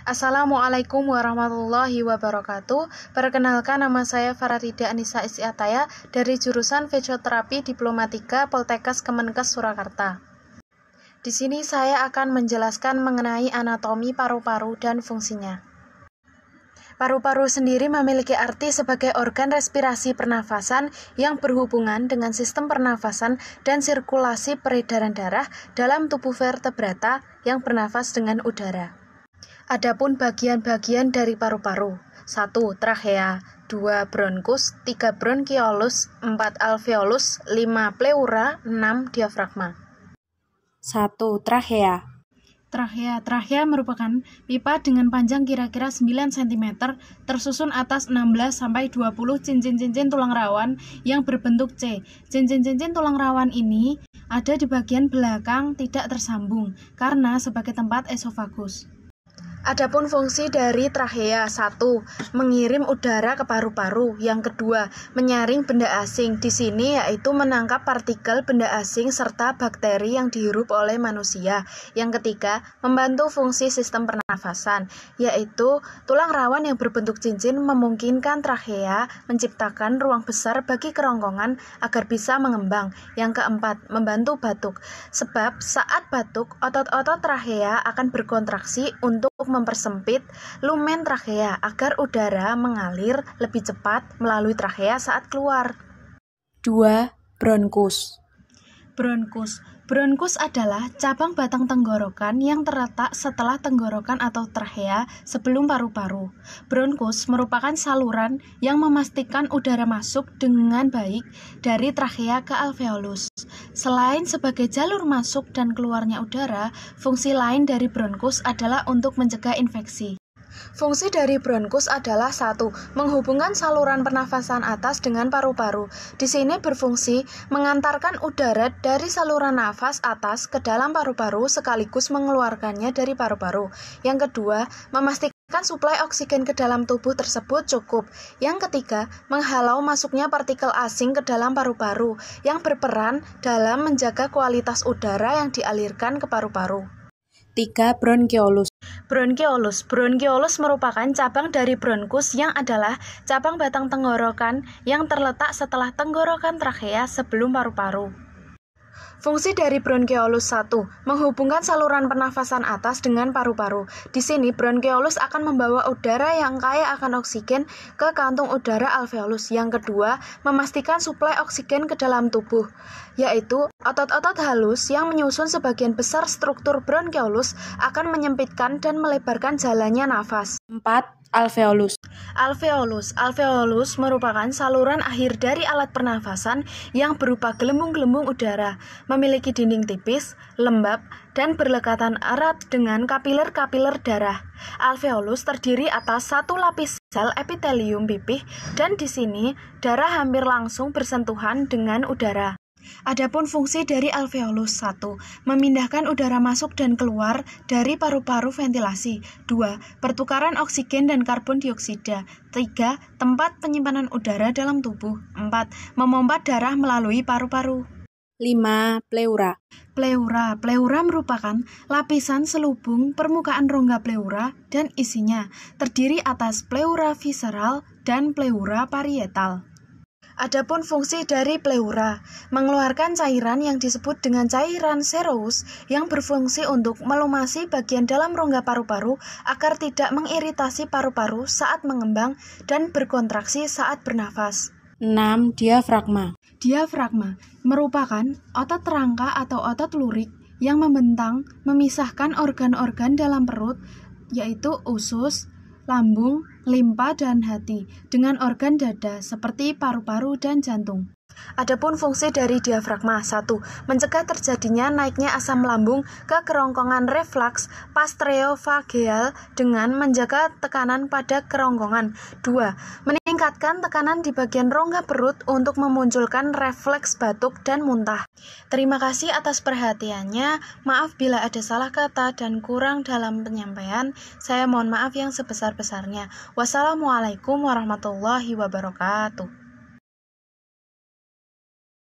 Assalamualaikum warahmatullahi wabarakatuh. Perkenalkan, nama saya Faratida Anissa Isyiataya dari jurusan Fisioterapi Diplomatika Poltekkes Kemenkes Surakarta. Di sini saya akan menjelaskan mengenai anatomi paru-paru dan fungsinya. Paru-paru sendiri memiliki arti sebagai organ respirasi pernafasan yang berhubungan dengan sistem pernafasan dan sirkulasi peredaran darah dalam tubuh vertebrata yang bernafas dengan udara. Adapun bagian-bagian dari paru-paru: 1. Trachea, 2. Bronkus, 3. Bronkiolus, 4. Alveolus, 5. Pleura, 6. Diafragma. 1. Trachea. Trachea merupakan pipa dengan panjang kira-kira 9 cm, tersusun atas 16-20 cincin-cincin tulang rawan yang berbentuk C. Cincin-cincin tulang rawan ini ada di bagian belakang tidak tersambung karena sebagai tempat esofagus. Adapun fungsi dari trachea: 1. Mengirim udara ke paru-paru. Yang kedua, menyaring benda asing. Di sini yaitu menangkap partikel benda asing serta bakteri yang dihirup oleh manusia. Yang ketiga, membantu fungsi sistem pernafasan, yaitu tulang rawan yang berbentuk cincin memungkinkan trachea menciptakan ruang besar bagi kerongkongan agar bisa mengembang. Yang keempat, membantu batuk. Sebab saat batuk, otot-otot trachea akan berkontraksi untuk mempersempit lumen trachea agar udara mengalir lebih cepat melalui trachea saat keluar. 2. Bronkus. Bronkus adalah cabang batang tenggorokan yang terletak setelah tenggorokan atau trachea sebelum paru-paru. Bronkus merupakan saluran yang memastikan udara masuk dengan baik dari trachea ke alveolus. Selain sebagai jalur masuk dan keluarnya udara, fungsi lain dari bronkus adalah untuk mencegah infeksi. Fungsi dari bronkus adalah 1. Menghubungkan saluran pernafasan atas dengan paru-paru. Di sini berfungsi mengantarkan udara dari saluran nafas atas ke dalam paru-paru sekaligus mengeluarkannya dari paru-paru. Yang kedua, memastikan suplai oksigen ke dalam tubuh tersebut cukup. Yang ketiga, menghalau masuknya partikel asing ke dalam paru-paru yang berperan dalam menjaga kualitas udara yang dialirkan ke paru-paru. 3. Bronkiolus. Bronkiolus merupakan cabang dari bronkus yang adalah cabang batang tenggorokan yang terletak setelah tenggorokan trachea sebelum paru-paru. Fungsi dari bronkiolus: 1. Menghubungkan saluran pernafasan atas dengan paru-paru. Di sini bronkiolus akan membawa udara yang kaya akan oksigen ke kantung udara alveolus. Yang kedua, memastikan suplai oksigen ke dalam tubuh, yaitu otot-otot halus yang menyusun sebagian besar struktur bronkiolus akan menyempitkan dan melebarkan jalannya nafas. 4. Alveolus. Alveolus merupakan saluran akhir dari alat pernafasan yang berupa gelembung-gelembung udara, memiliki dinding tipis, lembab, dan berlekatan erat dengan kapiler-kapiler darah. Alveolus terdiri atas satu lapis sel epitelium pipih, dan di sini darah hampir langsung bersentuhan dengan udara. Adapun fungsi dari alveolus: 1. Memindahkan udara masuk dan keluar dari paru-paru ventilasi. 2. Pertukaran oksigen dan karbon dioksida. 3. Tempat penyimpanan udara dalam tubuh. 4. Memompa darah melalui paru-paru. 5. Pleura. Pleura merupakan lapisan selubung permukaan rongga pleura dan isinya terdiri atas pleura visceral dan pleura parietal. Adapun fungsi dari pleura: mengeluarkan cairan yang disebut dengan cairan serous yang berfungsi untuk melumasi bagian dalam rongga paru-paru agar tidak mengiritasi paru-paru saat mengembang dan berkontraksi saat bernafas. 6. Diafragma. Diafragma merupakan otot rangka atau otot lurik yang membentang memisahkan organ-organ dalam perut, yaitu usus, lambung, limpa, dan hati, dengan organ dada seperti paru-paru dan jantung. Adapun fungsi dari diafragma: 1. Mencegah terjadinya naiknya asam lambung ke kerongkongan reflaks pastereofageal dengan menjaga tekanan pada kerongkongan. 2. Meningkatkan tekanan di bagian rongga perut untuk memunculkan refleks batuk dan muntah. Terima kasih atas perhatiannya. Maaf bila ada salah kata dan kurang dalam penyampaian. Saya mohon maaf yang sebesar-besarnya. Wassalamualaikum warahmatullahi wabarakatuh.